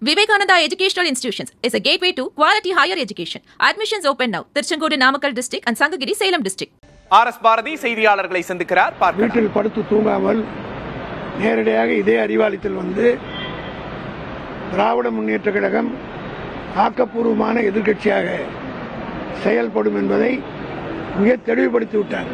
Vivekananda Educational Institutions is a gateway to quality higher education. Admissions open now. Tirchangodu Namakkal district and Sangagiri Salem district. R S. Bharathi செய்தியாளர்களை சந்திக்கிறார். வீட்டில் படுத்து தூங்காமல் நேரடியாக இதே அறிவாலயத்தில் வந்து திராவிட முன்னேற்ற கழகம் ஆக்கப்பூர்வமான எதிர்க்கட்சியாக செயல்படும் என்பதை மிக தெளிவுபடுத்தி விட்டார்.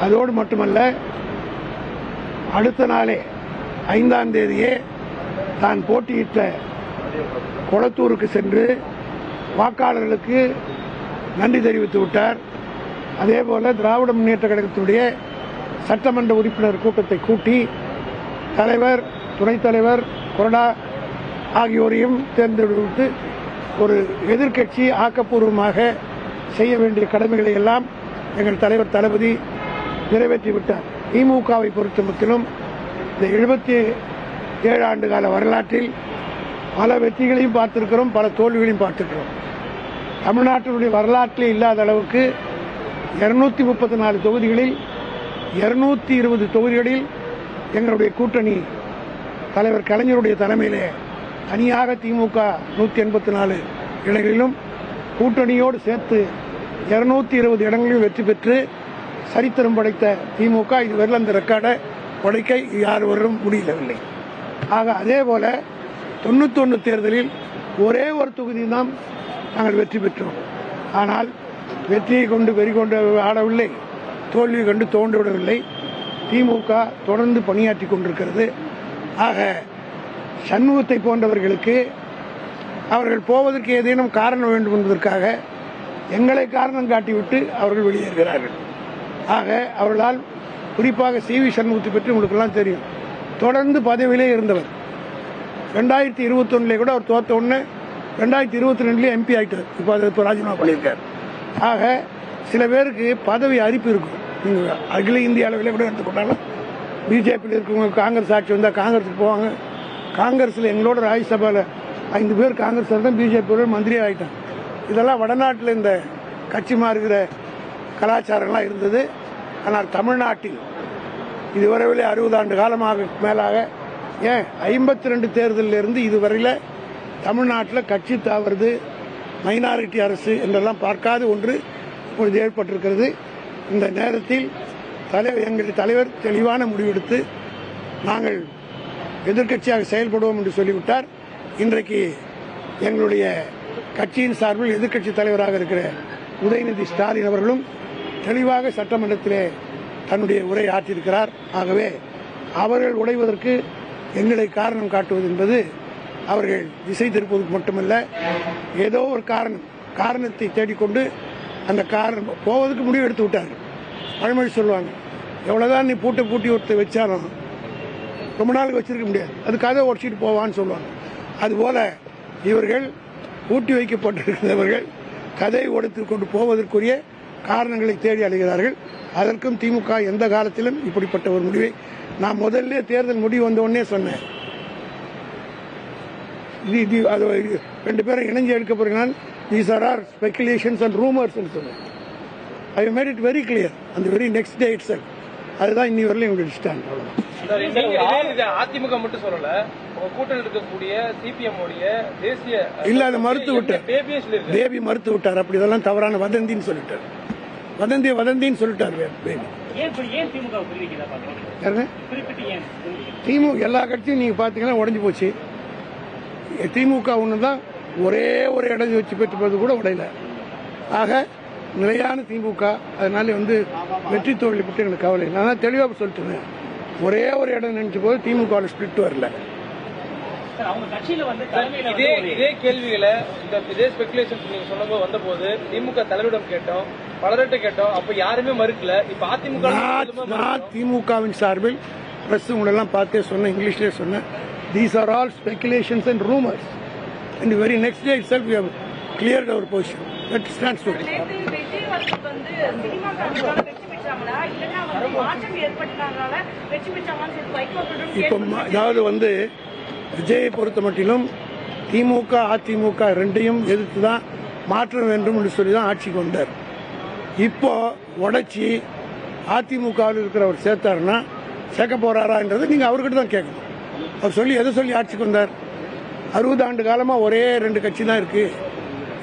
அதோடு மட்டுமல்ல, அடுத்த நாளே 5ஆம் தேதியே தான் போட்டியிட்ட கொளத்தூருக்கு சென்று வாக்காளர்களுக்கு நன்றி தெரிவித்து விட்டார். அதேபோல திராவிட முன்னேற்ற கழகத்தினுடைய சட்டமன்ற உறுப்பினர் கூட்டத்தை கூட்டி தலைவர், துணைத் தலைவர், கொறடா ஆகியோரையும் தேர்ந்தெடுத்து ஒரு எதிர்க்கட்சி ஆக்கப்பூர்வமாக செய்ய வேண்டிய கடமைகளை எல்லாம் எங்கள் தலைவர் தளபதி நிறைவேற்றிவிட்டார். திமுகவை பொறுத்தமட்டிலும் இந்த 77 ஆண்டு கால வரலாற்றில் பல வெற்றிகளையும் பார்த்திருக்கிறோம், பல தோல்விகளையும் பார்த்திருக்கிறோம். தமிழ்நாட்டினுடைய வரலாற்றில் இல்லாத அளவுக்கு 234 தொகுதிகளில் 220 தொகுதிகளில் எங்களுடைய கூட்டணி தலைவர் கலைஞருடைய தலைமையிலே தனியாக திமுக 184 இடங்களிலும் கூட்டணியோடு சேர்த்து 220 இடங்களில் வெற்றி பெற்று சரித்திரம் படைத்த திமுக இதுவரை அந்த ரெக்கார்டை உடைக்க யாரும் முடியவில்லை. ஆக அதே போல 91 தேர்தலில் ஒரே ஒரு தொகுதி தான் நாங்கள் வெற்றி பெற்றோம். ஆனால் வெற்றியை கொண்டு வெறி கொண்டு ஆடவில்லை, தோல்வியை கண்டு தோன்றிவிடவில்லை. திமுக தொடர்ந்து பணியாற்றி கொண்டிருக்கிறது. ஆக சண்முகத்தை போன்றவர்களுக்கு அவர்கள் போவதற்கு ஏதேனும் காரணம் வேண்டும் என்பதற்காக எங்களை காரணம் காட்டிவிட்டு அவர்கள் வெளியேறுகிறார்கள். ஆக அவர்களால் குறிப்பாக சி.வி. சண்முகத்தை பற்றி உங்களுக்கெல்லாம் தெரியும். தொடர்ந்து பதவியிலே இருந்தவர். 2021 கூட அவர் தோத்த உடனே 2022 எம்பி ஆயிட்டார். இப்போ ராஜினாமா பண்ணியிருக்கார். ஆக சில பேருக்கு பதவி அரிப்பு இருக்கும். நீங்கள் அகில இந்திய அளவில் கூட எடுத்துக்கொண்டாலும் பிஜேபியில் இருக்கவங்க காங்கிரஸ் ஆட்சி வந்தால் காங்கிரஸுக்கு போவாங்க. காங்கிரஸில் எங்களோட ராஜ்யசபாவில் 5 பேர் காங்கிரஸ் தான் பிஜேபியோட மந்திரியாக ஆகிட்டாங்க. இதெல்லாம் வடநாட்டில் இந்த கட்சி மாறுகிற கலாச்சாரம்லாம் இருந்தது. ஆனால் தமிழ்நாட்டில் இதுவரையிலே 60 ஆண்டு காலமாக மேலாக, ஏன் 52 தேர்தலில் இருந்து இதுவரையில் தமிழ்நாட்டில் கட்சி தாவறது, மைனாரிட்டி அரசு என்றெல்லாம் பார்க்காத ஒன்று இப்பொழுது ஏற்பட்டிருக்கிறது. இந்த நேரத்தில் எங்களுடைய தலைவர் தெளிவான முடிவெடுத்து நாங்கள் எதிர்க்கட்சியாக செயல்படுவோம் என்று சொல்லிவிட்டார். இன்றைக்கு எங்களுடைய கட்சியின் சார்பில் எதிர்க்கட்சி தலைவராக இருக்கிற உதயநிதி ஸ்டாலின் அவர்களும் தெளிவாக சட்டமன்றத்திலே தன்னுடைய உரை ஆற்றியிருக்கிறார். ஆகவே அவர்கள் உடைவதற்கு எங்களை காரணம் காட்டுவது என்பது அவர்கள் திசை திருப்பதற்கு மட்டுமல்ல, ஏதோ ஒரு காரணத்தை தேடிக்கொண்டு அந்த காரணம் போவதற்கு முடிவு எடுத்து விட்டார்கள். பழமொழி சொல்லுவாங்க, எவ்வளவுதான் நீ பூட்டி ஒருத்த வச்சாலும் ரொம்ப நாளுக்கு வச்சிருக்க முடியாது, அது கதை உடச்சிட்டு போவான்னு சொல்லுவாங்க. அதுபோல இவர்கள் பூட்டி வைக்கப்பட்டிருக்கிறவர்கள் கதை உடைத்து கொண்டு போவதற்குரிய காரணங்களை தேடி அடைகிறார்கள். அதற்கும் திமுக எந்த காலத்திலும் இப்படிப்பட்ட ஒரு முடிவை நான் முதல்ல தேர்தல் முடிவு வந்த உடனே சொன்னேன். அது 2 பேரும் இணைஞ்சு எடுக்க போறீங்கன்னா these are all speculations and rumors ன்னு சொன்னேன். I made it very clear on the very next day itself. அதுதான் இன்னி வரல எங்களுடைய ஸ்டாண்ட். அதிமுக மட்டும் சொல்லல, கூட்டத்தில் இருக்கக்கூடிய சிபிஎம் உடைய தேசிய இல்ல, அதை மறுத்து விட்டார். பேபி மறுத்து விட்டார். அப்படி இதெல்லாம் தவறான வதந்தின்னு சொல்லிட்டார். வதந்தின்னு சொல்லிட்டார் பேபி. திமுக எல்லா கட்சியும் நீங்க பாத்தீங்கன்னா உடைஞ்சு போச்சு. திமுக ஒண்ணுதான் ஒரே ஒரு இடம் வச்சு பெற்று கூட உடையல. ஆக நிலையான திமுக. அதனால வெற்றி தோல்வி பற்றி எனக்கு கவலை. நான் தெளிவாக சொல்லிட்டேன். ஒரே ஒரு இடம் நினைச்ச போது திமுக ஸ்பிளிட் வரல. இதே கேள்விகளை இதே ஸ்பெகுலேஷன் நீங்க சொன்னபோது வந்த போது திமுக தலைவரிடம் கேட்டோம், பலர்கிட்ட கேட்டோம். அப்ப யாருமே மறுக்கல. இப்ப அதிமுக திமுகவின் சார்பில் பிரஸ் உங்களெல்லாம் பார்த்தே சொன்னேன், இங்கிலீஷ்லேயே சொன்னேன். These are all speculations and rumors. And the very next day itself we have cleared our position. That stands for it. அதாவது விஜயை பொறுத்த மட்டிலும் திமுக அதிமுக ரெண்டையும் எதிர்த்து தான் மாற்ற வேண்டும் என்று சொல்லி தான் ஆட்சிக்கு வந்தார். இப்போ உடைச்சி அதிமுகவில் இருக்கிறவர் சேர்த்தாருன்னா சேர்க்க போறாரான்றது நீங்க அவர்கிட்ட தான் கேட்கணும். அவர் எதை சொல்லி ஆட்சிக்கு வந்தார்? 60 ஆண்டு காலமாக ஒரே 2 கட்சி தான் இருக்கு,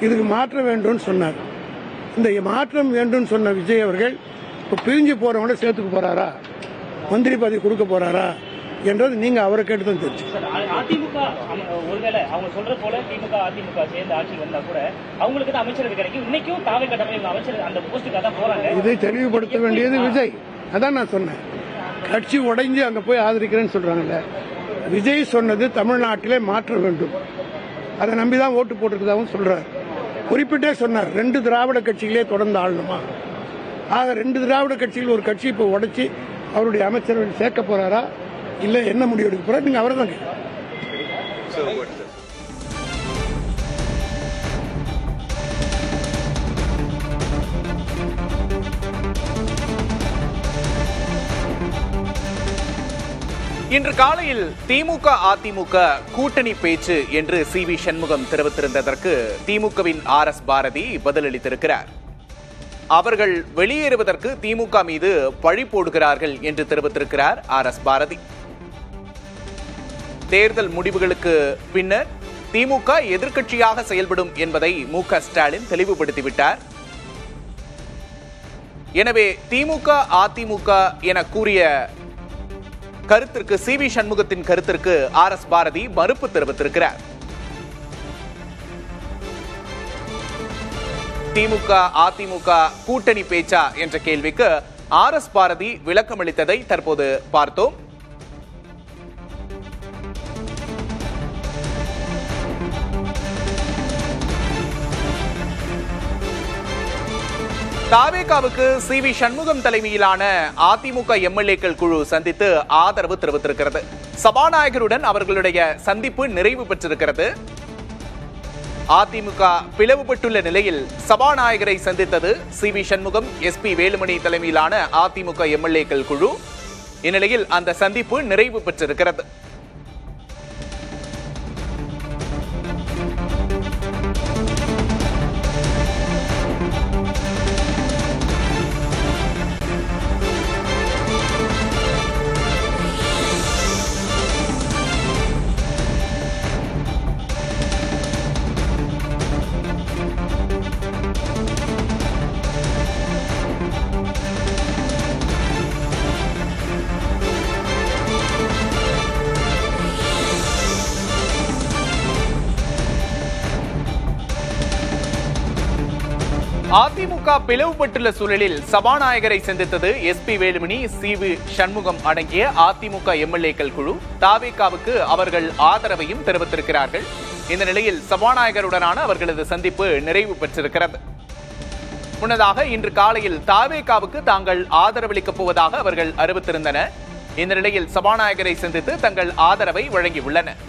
இதுக்கு மாற்றம் வேண்டும்னு சொன்னார். இந்த மாற்றம் வேண்டும்னு சொன்ன விஜய் அவர்கள் இப்போ பிரிஞ்சு போறவங்கள சேர்த்துக்க போறாரா, மந்திரி பதவி கொடுக்க போறாரா என்றது நீங்க அவரை கேட்டு தான் தெரிஞ்சு. அதிமுக ஒருவேளை அவங்க சொல்ற போல திமுக அதிமுக சேர்ந்து ஆட்சி வந்தா கூட அவங்களுக்கு தான் அமைச்சரவை கிடைக்கும். இன்னைக்கும் தாவே கட்டமைப்பு அமைச்சர் அந்த போஸ்டுக்காக தான் போறாங்க. இதை தெளிவுபடுத்த வேண்டியது விஜய். அதான் நான் சொன்னேன், கட்சி உடைஞ்சு அங்க போய் ஆதரிக்கிறேன்னு சொல்றாங்கல்ல. விஜய் சொன்னது தமிழ்நாட்டிலே மாற்ற வேண்டும், அதை நம்பிதான் ஓட்டு போட்டிருக்கதாகவும் சொல்றாரு. குறிப்பிட்டே சொன்னார் 2 திராவிட கட்சிகளே தொடர்ந்து ஆளணுமா. ஆக 2 திராவிட கட்சிகள் ஒரு கட்சி இப்போ உடைச்சி அவருடைய அமைச்சரவை சேர்க்க போறாரா, இல்ல என்ன முடிவு எடுக்க போறாரு, நீங்க அவரை தான் கேட்கணும். இன்று காலையில் திமுக அதிமுக கூட்டணி பேச்சு என்று சி.வி. சண்முகம் தெரிவித்திருந்ததற்கு திமுகவின் ஆர்.எஸ். பாரதி பதிலளித்திருக்கிறார். அவர்கள் வெளியேறுவதற்கு திமுக மீது பழி போடுகிறார்கள் என்று தெரிவித்திருக்கிறார் ஆர்.எஸ். பாரதி. தேர்தல் முடிவுகளுக்கு பின்னர் திமுக எதிர்க்கட்சியாக செயல்படும் என்பதை மு.க. ஸ்டாலின் தெளிவுபடுத்திவிட்டார். எனவே திமுக அதிமுக என கூறிய கருத்திற்கு சி.வி. சண்முகத்தின் கருத்திற்கு ஆர்.எஸ். பாரதி மறுப்பு தெரிவித்திருக்கிறார். திமுக அதிமுக கூட்டணி பேச்சா என்ற கேள்விக்கு ஆர்.எஸ். பாரதி விளக்கமளித்ததை தற்போது பார்த்தோம். தாவேகாவுக்கு சி.வி. சண்முகம் தலைமையிலான அதிமுக எம்எல்ஏக்கள் குழு சந்தித்து ஆதரவு தெரிவித்திருக்கிறது. சபாநாயகருடன் அவர்களுடைய சந்திப்பு நிறைவு பெற்றிருக்கிறது. அதிமுக பிளவுபட்டுள்ள நிலையில் சபாநாயகரை சந்தித்தது சி.வி. சண்முகம், எஸ்.பி. வேலுமணி தலைமையிலான அதிமுக எம்எல்ஏக்கள் குழு. இந்நிலையில் அந்த சந்திப்பு நிறைவு பெற்றிருக்கிறது. அதிமுக பிளவுபட்டுள்ள சூழலில் சபாநாயகரை சந்தித்தது எஸ்.பி. வேலுமணி, சி.வி. சண்முகம் அடங்கிய அதிமுக எம்எல்ஏக்கள் குழு. தாவேகாவுக்கு அவர்கள் ஆதரவையும் தெரிவித்திருக்கிறார்கள். இந்த நிலையில் சபாநாயகருடனான அவர்களது சந்திப்பு நிறைவு பெற்றிருக்கிறது. முன்னதாக இன்று காலையில் தாவேகாவுக்கு தாங்கள் ஆதரவளிக்கப் போவதாக அவர்கள் அறிவித்திருந்தனர். இந்த நிலையில் சபாநாயகரை சந்தித்து தங்கள் ஆதரவை வழங்கியுள்ளனர்.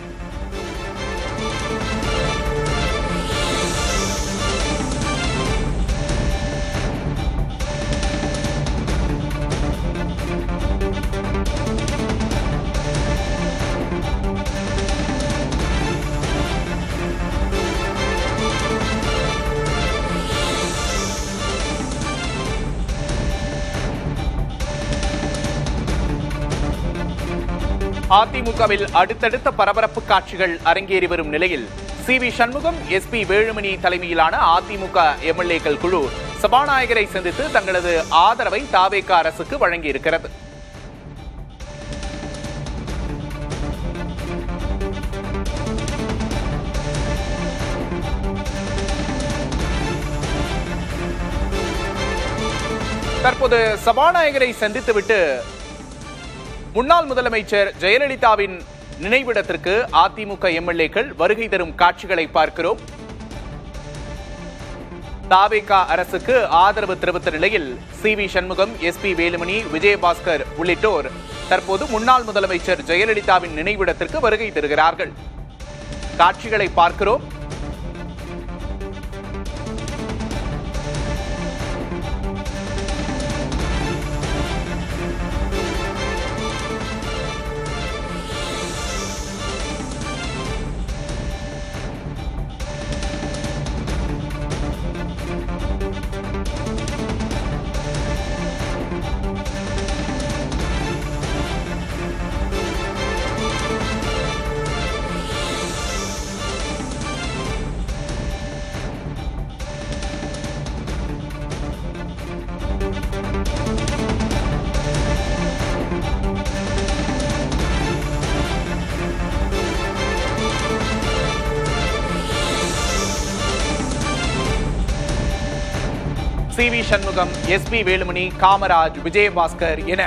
அதிமுகவில் அடுத்தடுத்த பரபரப்பு காட்சிகள் அரங்கேறி வரும் நிலையில் சி.வி. சண்முகம், எஸ்.பி. வேலுமணி தலைமையிலான அதிமுக எம்எல்ஏக்கள் குழு சபாநாயகரை சந்தித்து தங்களது ஆதரவை தாவேகா அரசுக்கு வழங்கியிருக்கிறது. தற்போது சபாநாயகரை சந்தித்துவிட்டு முன்னாள் முதலமைச்சர் ஜெயலலிதாவின் நினைவிடத்திற்கு அதிமுக எம்எல்ஏக்கள் வருகை தரும் காட்சிகளை பார்க்கிறோம். தாவேகா அரசுக்கு ஆதரவு தெரிவித்த நிலையில் சி.வி. சண்முகம், எஸ்.பி. வேலுமணி, விஜயபாஸ்கர் உள்ளிட்டோர் தற்போது முன்னாள் முதலமைச்சர் ஜெயலலிதாவின் நினைவிடத்திற்கு வருகை தருகிறார்கள். காட்சிகளை பார்க்கிறோம். CV சண்முகம், SP வேலுமணி, காமராஜ், விஜயபாஸ்கர் என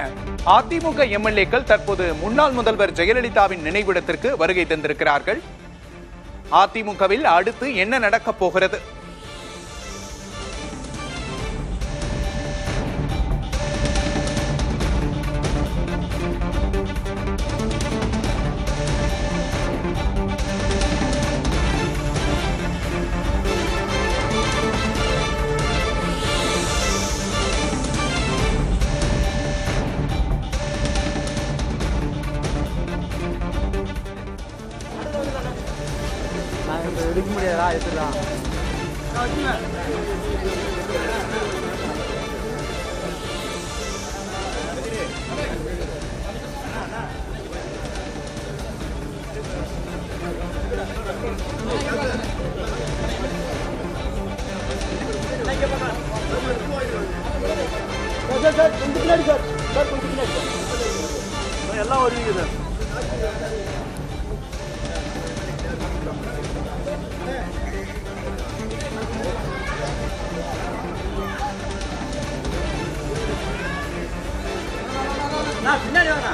அதிமுக எம்எல்ஏக்கள் தற்போது முன்னாள் முதல்வர் ஜெயலலிதாவின் நினைவிடத்திற்கு வருகை தந்திருக்கிறார்கள். அதிமுகவில் அடுத்து என்ன நடக்கப் போகிறது? எடுக்க முடியாதா எடுத்துதான் சார் கொஞ்சம் பின்னாடி சார் கொஞ்சம் பின்னாடி சார் எல்லாம் வருவீங்க சார். பின்னாடி வாங்க.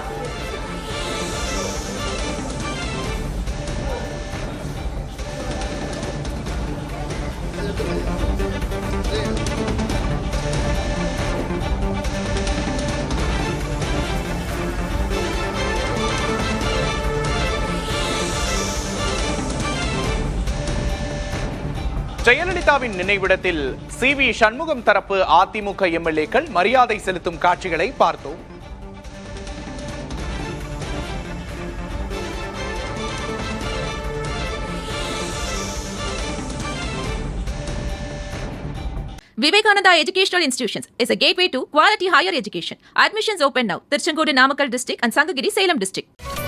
ஜெயலலிதாவின் நினைவிடத்தில் CV சண்முகம் தரப்பு அதிமுக எம்எல்ஏக்கள் மரியாதை செலுத்தும் காட்சிகளை பார்த்தோம். Vivekananda Educational Institutions is a gateway to quality higher education. Admissions open now. Tirchangodu Namakkal district and Sangagiri Salem district.